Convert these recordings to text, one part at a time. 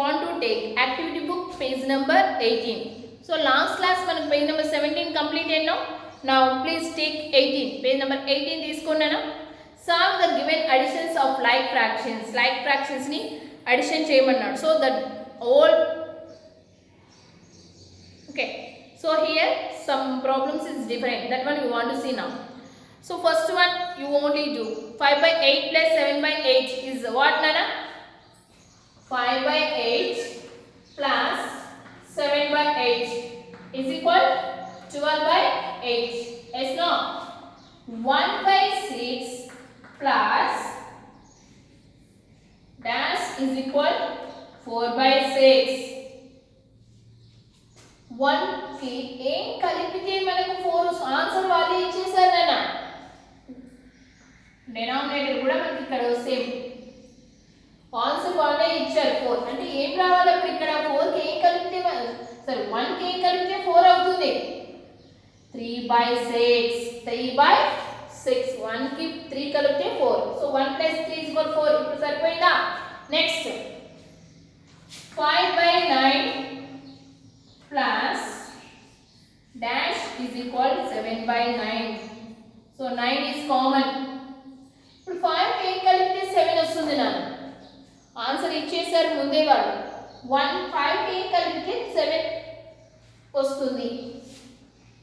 want to take activity book page number 18. So last class మనకు page number 17 complete అయినా. Now please take 18, page number 18 తీసుకున్నానా. Solve the given additions of like fractions. Like fractions ని addition చేయమన్నాడు. So that all okay. So here some problems is different. That one you want to see now. So first one you only do 5 by 8 plus 7 by 8 is what Nana? 5 by 8 plus 7 by 8 is equal 12 by 8. Yes, no? 1 by 6 plus dash is equal 4 by 6. 1 కి ఏం కలిపితే మనకు 4 answer వాళ్ళే ఇచ్చేసారు నాన్న. Denominator కూడా మనకి ఇక్కడ సేమ్ ఆన్సర్ వాళ్ళే ఇచ్చారు 4. అంటే ఏం రావాలి అప్పుడు ఇక్కడ 4 కి ఏం కలిపితే సరే 1 కి ఏం కలిపితే 4 అవుతుంది. 3 by 6. 3 by 6. 1 కి 3 కలిపితే 4. So 1 plus 3 is equal 4. ఇప్పుడు సరిపోయిందా? Next 5 by 9 plus dash is equal 7 by 9. So 9 is common. ఇప్పుడు 5 కి ఏం కలిపితే 7 వస్తుంది నాన్న. ఆన్సర్ ఇచ్చేసారు ముందే వాళ్ళు. 5 కి ఏం కలిపితే 7 వస్తుంది.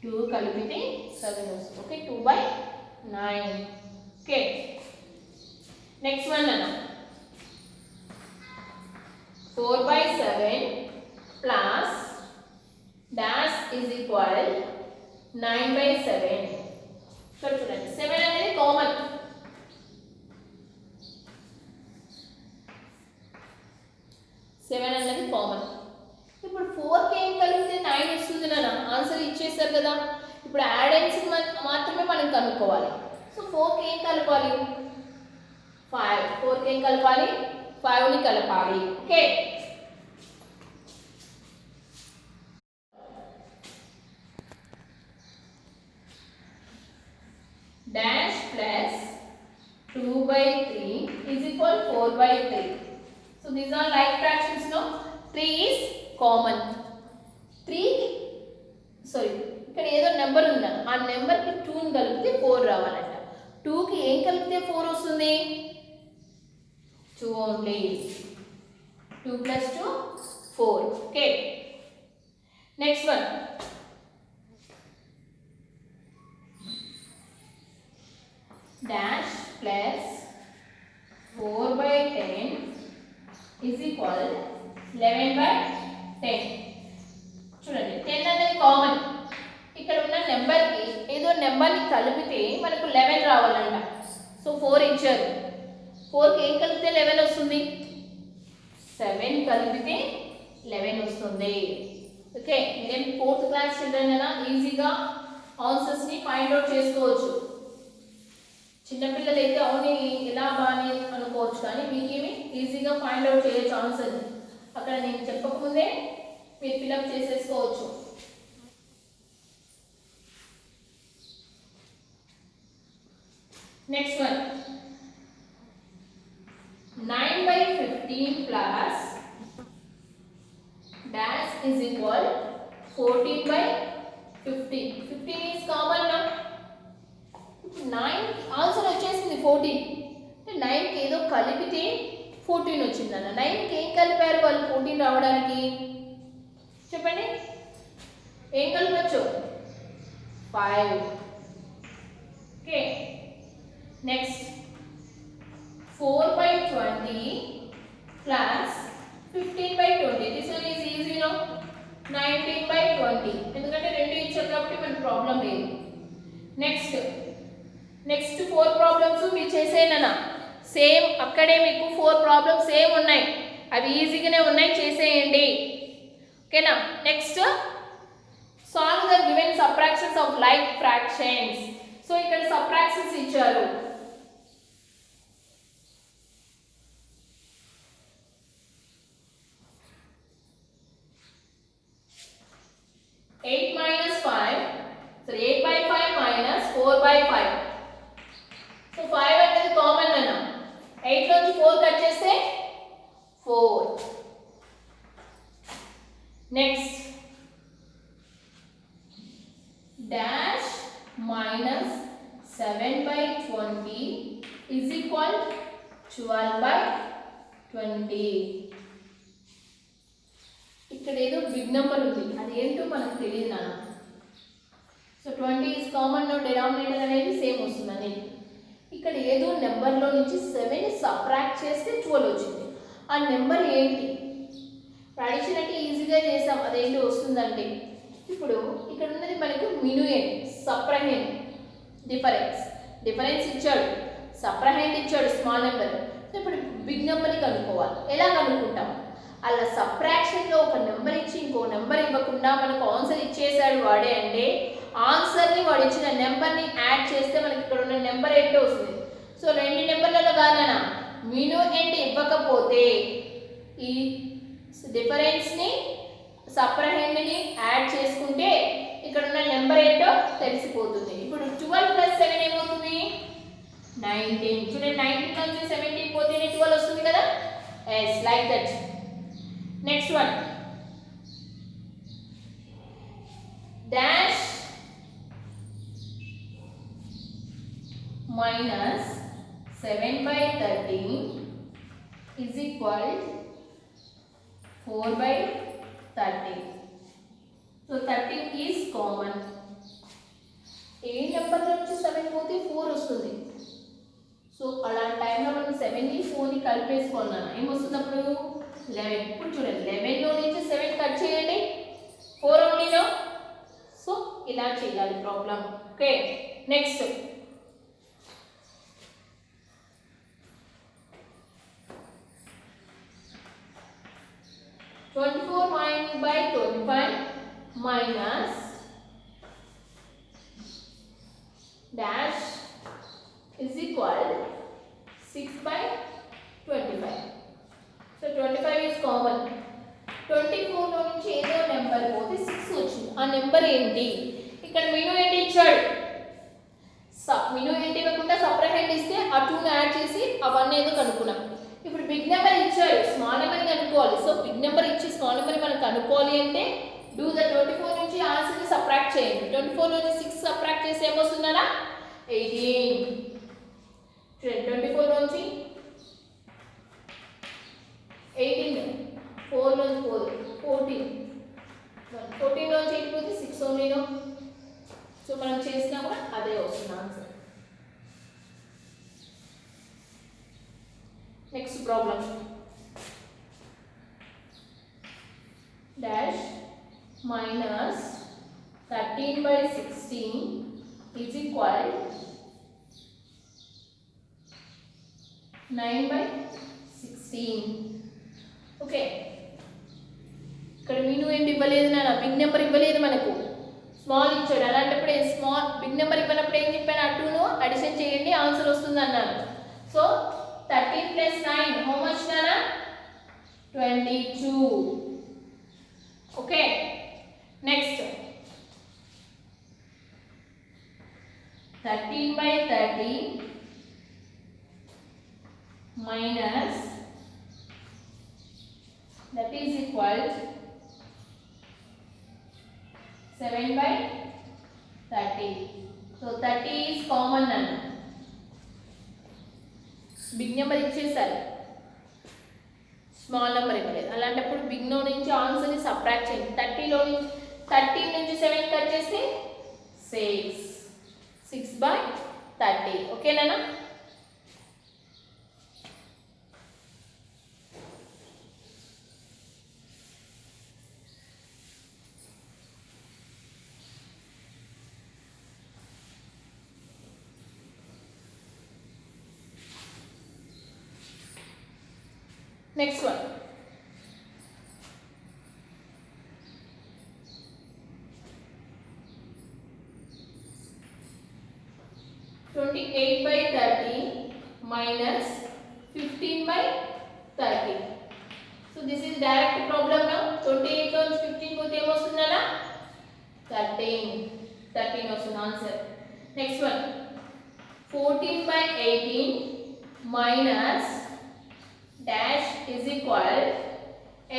2 కలిపితే 7 వస్తుంది. Okay 2 by 9. Okay next one నాన్న 4 by 7 plus dash is equal 9 by 7. ఇక్కడ చూడండి 7 అనేది కామన్. 7 అనేది కామన్. ఇప్పుడు 4 కి ఏం కలిపితే 9 వస్తుంది నాన్న. ఆన్సర్ ఇచ్చేసారు కదా. ఇప్పుడు యాడెన్స్ మాత్రమే మనం కనుక్కోవాలి. సో 4 కి ఏం కలపాలి? 5. 4 కి ఏం కలపాలి? 5 ని కలపాలి. Okay dash plus 2 by 3 is equal 4 by 3. So these are like fractions, no? 3 is common. 3 sorry ఇక్కడ ఏదో నెంబర్ ఉందా, ఆ నెంబర్ కి 2 ని కలిపితే 4 రావాలంట. 2 కి ఏం కలిపితే 4 వస్తుంది? 2 only. 2 plus 2 4. Okay next one dash plus 4 by 10 is equal 11 by 10. చూడండి 10 అనేది కామన్. ఇక్కడ ఉన్న నెంబర్ కి ఏదో నెంబర్ ని కలిపితే మనకు 11 రావాలంట. సో 4 ఇచ్చారు. 4 కి ఏం కలిపితే 11 వస్తుంది? 7 కలిపితే 11 వస్తుంది. ఓకే మీరేం 4th క్లాస్ చిల్డ్రన్ అయినా ఈజీగా ఆన్సర్స్ ని ఫైండ్ అవుట్ చేసుకోవచ్చు. చిన్నపిల్లలు అయితే అవును ఇలా బాని అనుకోవచ్చు, కానీ మీకేమి ఈజీగా ఫైండ్ అవుట్ చేయొచ్చు ఆన్సర్. అక్కడ నేను చెప్పకముందే మీరు ఫిల్అప్ చేసేసుకోవచ్చు. Next one 9 by 15 plus dash is equal 14 by 15. 15 is common now. 9 answer వచ్చేసింది 14. 9 కి ఏదో కలిపితే 14 వచ్చిందన్న. 9 కి ఏం కలిపారు వాళ్ళు 14 రావడానికి? చెప్పండి ఏం కలపచ్చు? 5. Okay next 4 by 20 plus 15 by 20. This one is easy, no? 19 by 20. ఎందుకంటే రెండు ఇచ్చారు కాబట్టి మన ప్రాబ్లం లేదు. నెక్స్ట్ 4 ప్రాబ్లమ్స్ మీరు చేసేయనా. సేమ్ అక్కడే మీకు 4 ప్రాబ్లమ్స్ సేమ్ ఉన్నాయి, అవి ఈజీగానే ఉన్నాయి, చేసేయండి. ఓకేనా next solve the given subtractions of like fractions. So ఇక్కడ సబ్ట్రాక్షన్స్ ఇచ్చారు. Eight minus 5, so 8 by 5 minus 4 by 5. So 5 అనేది కామన్ అన్న. 8 నుంచి 4 కట్ చేస్తే 4. 7/20 is equal 12/20. ఇక్కడ ఏదో బిగ్ నెంబర్ ఉంది, అది ఏంటో మనకు తెలియదు నాన్న. సో 20 is కామన్, డినామినేటర్ అనేది సేమ్ వస్తుంది అనేది. ఇక్కడ ఏదో నెంబర్లో నుంచి 7 సబ్ట్రాక్ట్ చేస్తే 12 వచ్చింది. ఆ నెంబర్ ఏంటి? అడిషన్ అంటే ఈజీగా చేసాం, అదేంటి వస్తుందంటే ఇప్పుడు ఇక్కడ ఉన్నది మనకు మినుయెంట్, సప్రహెండ్, డిఫరెన్స్ ఇచ్చాడు, సప్రహెండ్ ఇచ్చాడు స్మాల్ నెంబర్. సో ఇప్పుడు బిగ్ నెంబర్ని కనుక్కోవాలి. ఎలా కనుక్కుంటాం? అలా సబ్ట్రాక్షన్లో ఒక నెంబర్ ఇచ్చి ఇంకో నెంబర్ ఇవ్వకుండా మనకు ఆన్సర్ ఇచ్చేసాడు వాడే అంటే ఆన్సర్ని వాడు ఇచ్చిన నెంబర్ని యాడ్ చేస్తే మనకి ఇక్కడ ఉన్న నెంబర్ ఏంటో వస్తుంది. సో రెండు నెంబర్లలో కాదనా మినుయెంట్ ఇవ్వకపోతే ఈ డిఫరెన్స్ని సప్రహెండ్ని యాడ్ చేసుకుంటే ఇక్కడ ఉన్న నెంబర్ ఏంటో తెలిసిపోతుంది. ఇప్పుడు 12 + 7 ఏమవుతుంది? 19. చూడండి 19 నుంచి 17 పోతేనే 12 వస్తుంది కదా. Yes, like that. Next one, dash minus 7/13 is equal 4/30. So 13 is common. ఏ నెంబర్ నుంచి 7 పోతే 4 వస్తుంది. సో అలాంటి టైంలో మనం 7ని 4ని కలిపేసుకున్నాను, ఏమొస్తుంది అప్పుడు 11. ఇప్పుడు చూడండి 11లో నుంచి 7 కట్ చేయండి, 4 ఓన్లీలో. సో ఇలా చేయాలి problem. Okay, next 24/25 minus dash is equal 6/25. So 25 is common. 24 లో నుంచి ఏదో నెంబర్ పోతే 6 వచ్చింది. ఆ నెంబర్ ఏంటి? ఇక్కడ మినుయెంట్ ఇచ్చాడు, మినుయెంట్ ఇవ్వకుండా సప్రహెండ్ ఇస్తే ఆ 2ని యాడ్ చేసి ఆ 1 ఏదో కనుక్కున్నాం. ఇప్పుడు బిగ్ నెంబర్ ఇచ్చాడు, స్మాల్ నెంబర్ కనుక్కోవాలి. సో బిగ్ నెంబర్ ఇచ్చి స్మాల్ నెంబర్ మనం కనుక్కోవాలి అంటే డూ ద 24 నుంచి ఆన్సర్ని సబ్ట్రాక్ట్ చేయండి. 24 నుంచి 6 సబ్ట్రాక్ట్ చేస్తే ఏమొస్తుందన్నా 18. చూడండి 24 నుంచి 18, 4 నుంచి 4, 14, 14 నుంచి 8 పోతే 6 ఓన్లీనో. సో మనం చేసినా కూడా అదే వస్తుంది answer. Next problem, dash minus 13/16 is equal 9/16. Okay, ఇక్కడ మినుయెంట్ ఇవ్వలేదు నాన్న, బిగ్ నెంబర్ ఇవ్వలేదు మనకు, స్మాల్ ఇచ్చాడు. అలాంటప్పుడు బిగ్ నెంబర్ ఇవ్వనప్పుడు ఏం చెప్పాను? ఆ 2ను అడిషన్ చేయండి, ఆన్సర్ వస్తుంది అన్నాను. So 13 + 9 how much nana? 22. Okay, next 13/30 minus that is equal 7/30. So 30 is common nana. Big number ఇచ్చేసారు, స్మాల్ నెంబర్ ఇవ్వలేదు. అలాంటప్పుడు బిగ్ నో నుంచి ఆన్సర్ని సబ్ట్రాక్ట్ చేయండి. 13 నుంచి 7 కట్ చేస్తే 6/30. ఓకేనా? Next one, (28/30 minus 15/30). So this is direct problem now. 28 లో 15 పోతే ఏమొస్తుందన్నా 13 వస్తుంది answer. Next one, 14/18 minus dash is equal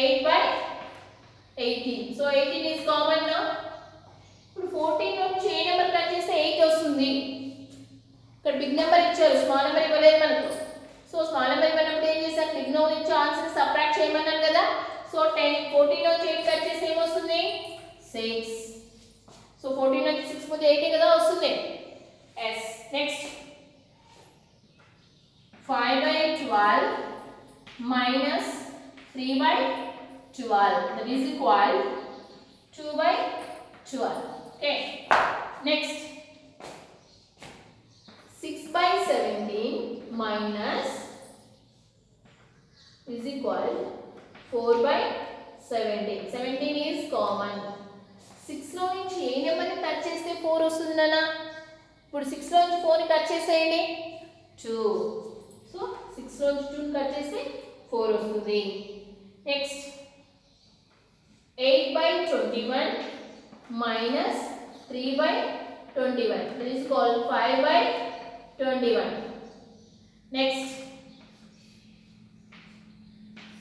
8/18. So 18 is common now. ఇప్పుడు 14 నుంచి ఏ నెంబర్ కట్ చేస్తే 8 వస్తుంది. ఇక్కడ బిగ్ నెంబర్ ఇచ్చారు, స్మాల్ నెంబర్ ఇవ్వలేదు మనకు. సో స్మాల్ నెంబర్ ఇవ్వనప్పుడు ఏం చేశాను, బిగ్ నెంబర్ నుంచి ఆన్సర్ సబ్ట్రాక్ట్ చేయమన్నాను కదా. సో 14 నుంచి 8 కట్ చేస్తే ఏమొస్తుంది 6. సో 14 నుంచి 6 పోతే 8 కదా వస్తుంది. Yes. Next 5/12 minus 3/12, that is equal 2/12. Okay. Next 6/17 minus is equal 4/17. 17 is common. 6 లో నుంచి ఏ నెంబర్ని కట్ చేస్తే 4 వస్తుంది నాన్న. ఇప్పుడు 6 లో నుంచి 4ని కట్ చేసేయండి 2. సో 6 లో నుంచి 2ని కట్ చేస్తే 4 వస్తుంది. Next 8/21 minus 3/21, that is called 5/21. Next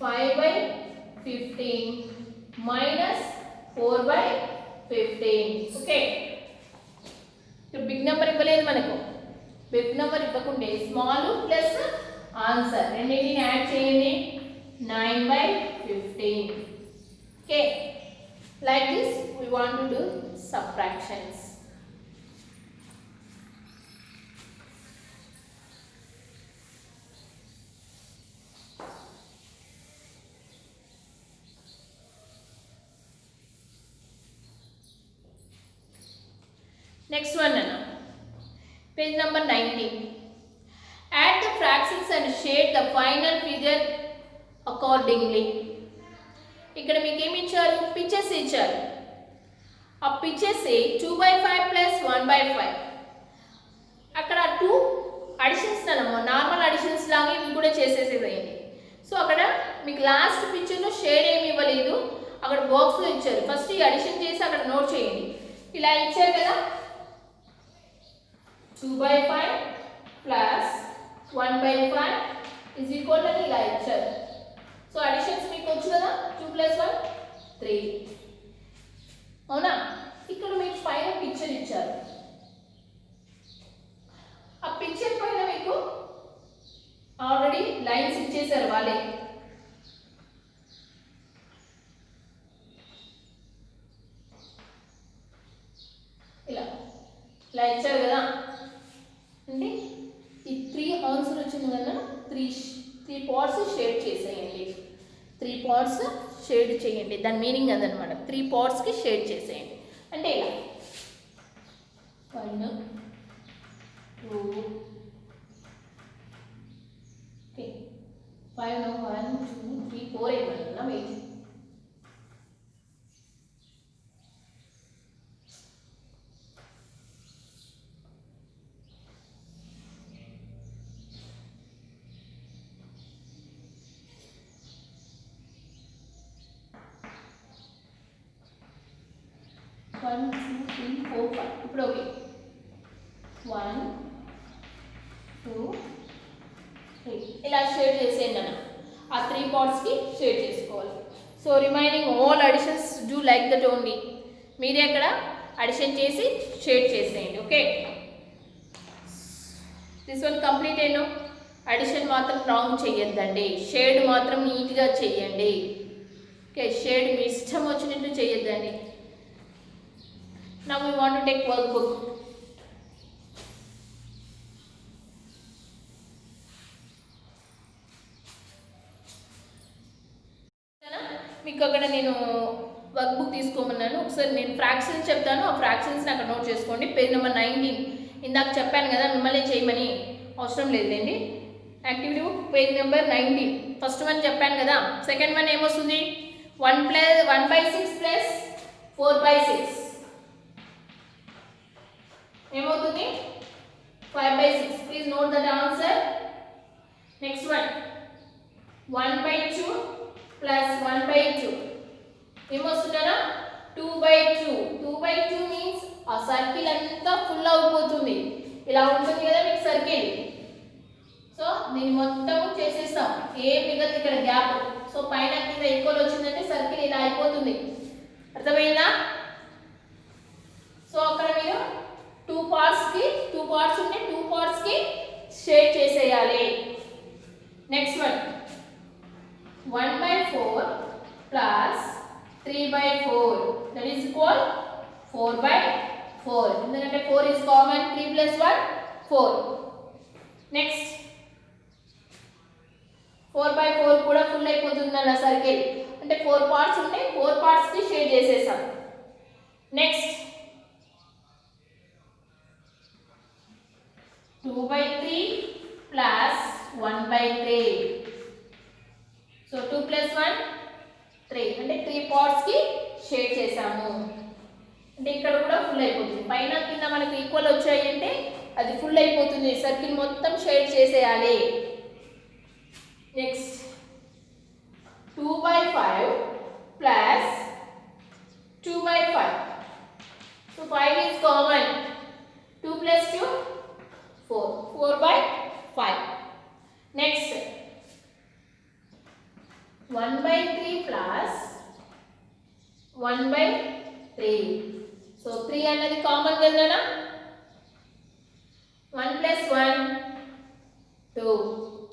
5/15 minus 4/15. Okay. Big number ఇవ్వలేదు మనకు. బిగ్ నెంబర్ ఇవ్వకుంటే స్మాల్ ప్లస్ ఆన్సర్ రెండింటిని యాడ్ చేయండి 9/15. Okay. Like this we want to do subtractions. Next one Nana. Page number 19. Add the fractions and shade the final figure accordingly. ఇక్కడ మీకు ఏమి ఇచ్చారు, pictures ఇచ్చారు. ఆ పిక్చర్స్ 2/5 ప్లస్ 1/5. అక్కడ 2 అడిషన్స్ అన్నమాట, నార్మల్ అడిషన్స్ లాగా ఇవి కూడా చేసేసేయండి. సో అక్కడ మీకు లాస్ట్ పిక్చర్లో షేడ్ ఏమి ఇవ్వలేదు, అక్కడ బాక్స్లో ఇచ్చారు. ఫస్ట్ ఈ అడిషన్ చేసి అక్కడ నోట్ చేయండి. ఇలా ఇచ్చారు కదా 2/5 ప్లస్ 1/5 is equal to ఇలా ఇచ్చారు. సో అడిషన్స్ మీకు వచ్చు కదా 2 + 1 3. అవునా. ఇక్కడ మీకు పైన పిక్చర్ ఇచ్చారు. ఆ పిక్చర్ పైన మీకు ఆల్రెడీ లైన్స్ ఇచ్చేసారు వాళ్ళే. ఇలా ఇలా ఇచ్చారు కదా. అంటే ఈ 3 ఆన్సర్ వచ్చింది కదా, 3 పార్ట్స్ షేడ్ చేసేయండి. 3 పార్ట్స్ షేడ్ చేయండి, దాని మీనింగ్ అదనమాట. 3 పార్ట్స్కి షేడ్ చేసేయండి. అంటే ఇలా 1 2 ఓకే 5 1 2 3 4 ఏమన్నా వెయిట్ 1 2 3 4 5. ఇప్పుడు ఓకే 1 2 3 ఇలా షేడ్ చేసేయండి అన్న. ఆ 3 పార్ట్స్కి షేడ్ చేసుకోవాలి. So remaining all additions do like that only. మీరే అక్కడ అడిషన్ చేసి షేడ్ చేసేయండి. ఓకే. దిస్ వన్ కంప్లీట్ అయినా. అడిషన్ మాత్రం రాంగ్ చేయొద్దండి, షేడ్ మాత్రం నీట్గా చేయండి. ఓకే. షేడ్ మీ ఇష్టం వచ్చినట్టు చేయొద్దండి. Now we want to take workbook. మీకు అక్కడ నేను వర్క్బుక్ తీసుకోమన్నాను. ఒకసారి నేను ఫ్రాక్షన్స్ చెప్తాను, ఆ ఫ్రాక్షన్స్ని అక్కడ నోట్ చేసుకోండి. పేజ్ నెంబర్ 19 ఇందాక చెప్పాను కదా మిమ్మల్ని చేయమని, అవసరం లేదండి. Activity book page number 19 first one చెప్పాను కదా. సెకండ్ వన్ ఏమొస్తుంది 1/6 ప్లస్ 4/6 ఏమవుతుంది 5/6. Please note that answer. Next one 1/2 plus 1/2 ఏమొస్తుందనా 2/2. 2/2 means ఆ సర్కిల్ అంతా ఫుల్ అయిపోతుంది. ఇలా ఉంటుంది కదా మీకు సర్కిల్. సో దీన్ని మొత్తం చేసేస్తాం, ఏం మిగతా ఇక్కడ గ్యాప్. సో పైన కింద ఈక్వల్ వచ్చిందంటే సర్కిల్ ఇలా అయిపోతుంది. అర్థమైందా? సో అక్కడ మీరు 2 పార్ట్స్ ఉంటే 2 పార్ట్స్కి 1/4 plus 3/4 that is equal 4/4 ఎందుకంటే 4 is common 3 plus 1 4 next 4/4 కూడా ఫుల్ అయిపోతుంది అన్న సర్కిల్ అంటే 4 పార్ట్స్ ఉంటే 4 పార్ట్స్ కి షేర్ చేసేసాం నెక్స్ట్ 2/3 plus 1/3 సో 2 plus 1 3 అంటే 3 పార్ట్స్ కి షేర్ చేసాము అంటే ఇక్కడ కూడా ఫుల్ అయిపోతుంది పైన కింద మనకు ఈక్వల్ వచ్చాయి అంటే అది ఫుల్ అయిపోతుంది సర్కిల్ మొత్తం షేర్ చేసేయాలి next 2/5 plus 2/5 so 5 is common 2 plus 2 4 4/5 next 1/3 plus 1/3 so 3 అన్నది common కదనా 1 plus 1 2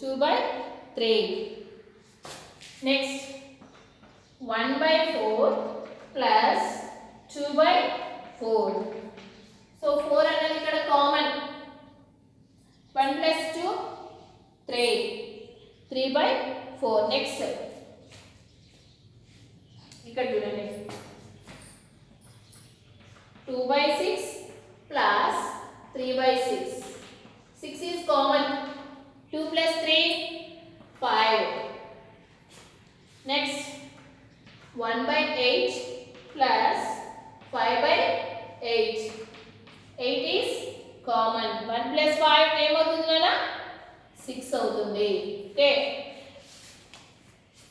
2/3 next 1/4 plus 2/4 so 4 అన్నది ఇక్కడ కామన్ 1 plus 2 3 3/4 next ఇక్కడ చూడండి 2/6 plus 3/6 6 is common 2 plus 3 5 next 1/8 plus 5/8 8 is common 1 plus 5 ఏమవుతుంది నాన్న 6 అవుతుంది ఓకే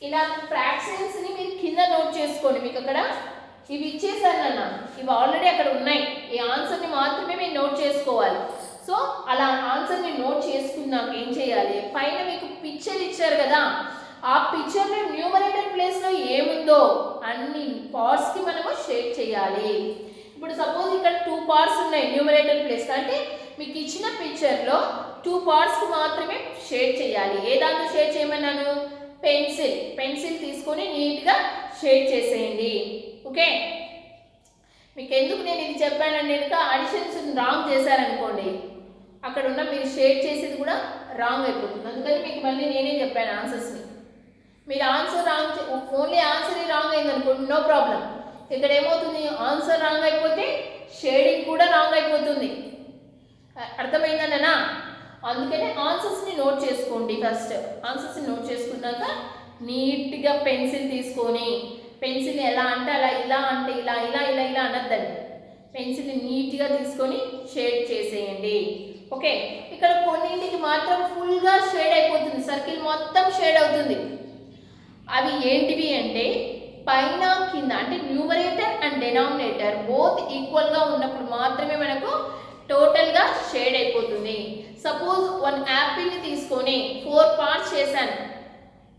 ఇలా ఫ్రాక్షన్స్ ని మీరు కింద నోట్ చేసుకోండి మీకు అక్కడ ఇవి ఇచ్చేసాను నాన్న ఇవి ఆల్రెడీ అక్కడ ఉన్నాయి ఈ ఆన్సర్ ని మాత్రమే మీరు నోట్ చేసుకోవాలి సో అలా ఆన్సర్ ని నోట్ చేసుకున్నాక ఏం చేయాలి పైన మీకు పిక్చర్ ఇచ్చారు కదా ఆ పిక్చర్ లో న్యూమరేటర్ ప్లేస్ లో ఏముందో అన్ని పార్ట్స్ కి మనము షేర్ చేయాలి ఇప్పుడు సపోజ్ ఇక్కడ 2 పార్ట్స్ ఉన్నాయి న్యూమరేటర్ ప్లేస్ అంటే మీకు ఇచ్చిన పిక్చర్ లో 2 పార్ట్స్ కి మాత్రమే షేర్ చేయాలి ఏ దాంతో షేర్ చేయమన్నాను పెన్సిల్ తీసుకొని నీట్ గా షేర్ చేసేయండి ఓకే మీకు ఎందుకు నేను ఇది చెప్పానంటే కనుక అడిషన్స్ రాంగ్ చేశారనుకోండి అక్కడ ఉన్న మీరు షేర్ చేసేది కూడా రాంగ్ అయిపోతుంది అందుకని మీకు మళ్ళీ నేనే చెప్పాను ఆన్సర్స్ని మీరు answer wrong only answer wrong అయింది అనుకోండి నో ప్రాబ్లం ఇక్కడ ఏమవుతుంది ఆన్సర్ రాంగ్ అయిపోతే షేడింగ్ కూడా రాంగ్ అయిపోతుంది అర్థమైందన్నా అందుకనే ఆన్సర్స్ని నోట్ చేసుకోండి ఫస్ట్ ఆన్సర్స్ని నోట్ చేసుకున్నాక నీట్గా పెన్సిల్ తీసుకొని పెన్సిల్ ఎలా అంటే అలా ఇలా అంటే ఇలా ఇలా ఇలా ఇలా అనద్దండి పెన్సిల్ని నీట్గా తీసుకొని షేడ్ చేసేయండి ఓకే ఇక్కడ కొన్నింటికి మాత్రం ఫుల్గా షేడ్ అయిపోతుంది సర్కిల్ మొత్తం షేడ్ అవుతుంది అవి ఏంటివి అంటే పైన కింద అంటే న్యూమరేటర్ అండ్ డెనామినేటర్ బోత్ ఈక్వల్గా ఉన్నప్పుడు మాత్రమే మనకు టోటల్గా షేడ్ అయిపోతుంది సపోజ్ 1 యాపిల్ని తీసుకొని 4 పార్ట్స్ చేశాను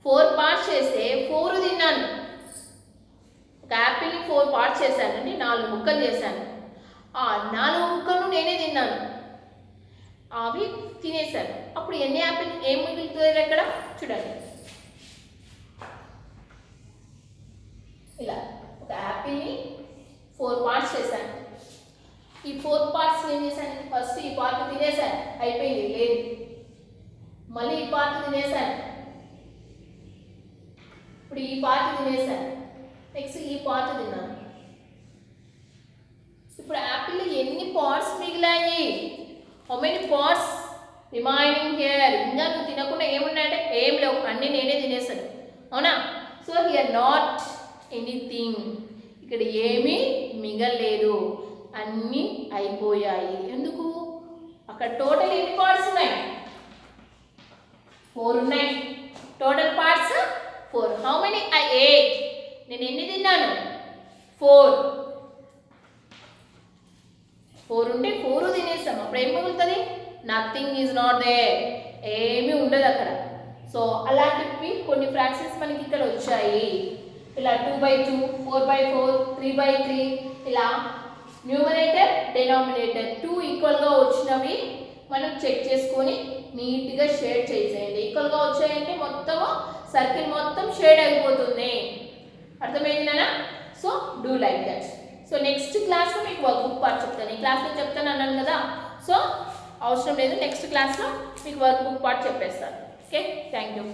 4 పార్ట్స్ చేస్తే 4 తిన్నాను ఒక యాపిల్ని 4 పార్ట్స్ చేశాను అంటే 4 ముక్కలు చేశాను ఆ 4 ముక్కలు నేనే తిన్నాను అవి తినేశాను అప్పుడు ఎన్ని యాపిల్ ఏం మిగులుతుంది అక్కడ చూడండి ఇలా ఒక యాపిల్ని 4 పార్ట్స్ చేశాను ఈ 4 పార్ట్స్ ఏం చేశాను ఫస్ట్ ఈ పార్ట్ తినేశాను అయిపోయింది లేదు మళ్ళీ ఈ పార్ట్ తినేశాను ఇప్పుడు ఈ పార్ట్ తినేశాను నెక్స్ట్ ఈ పార్ట్ తిన్నాను ఇప్పుడు యాపిల్లో ఎన్ని పార్ట్స్ మిగిలాయి how many parts remaining here ఇంకా నువ్వు తినకుండా ఏమున్నాయంటే ఏం లేవు అన్నీ నేనే తినేసాను అవునా సో హియర్ నాట్ ఎనీథింగ్ ఇక్కడ ఏమీ మిగలలేదు అన్నీ అయిపోయాయి ఎందుకు అక్కడ టోటల్ ఎన్ని పార్ట్స్ ఉన్నాయి 4 ఉన్నాయి total parts 4 how many I ate నేను ఎన్ని తిన్నాను 4 ఉంటే 4 తినేస్తాం అప్పుడు ఏం మిగులుతుంది నథింగ్ ఈజ్ నాట్ దేర్ ఏమీ ఉండదు అక్కడ సో అలాంటివి కొన్ని ఫ్రాక్షన్స్ మనకి ఇక్కడ వచ్చాయి ఇలా 2/2 4/4 3/3 ఇలా న్యూమరేటర్ డినామినేటర్ 2 ఈక్వల్గా వచ్చినవి మనం చెక్ చేసుకొని నీట్గా షేడ్ చేసేయండి. ఈక్వల్గా వచ్చాయంటే మొత్తము సర్కిల్ మొత్తం షేడ్ అయిపోతుంది. అర్థమైందినా? So do like that. So next క్లాస్లో మీకు వర్క్ బుక్ పార్ట్ చెప్తాను. ఈ క్లాస్లో చెప్తాను అన్నాను కదా, సో అవసరం లేదు, నెక్స్ట్ క్లాస్లో మీకు వర్క్ బుక్ పార్ట్ చెప్పేస్తాను. Okay, thank you.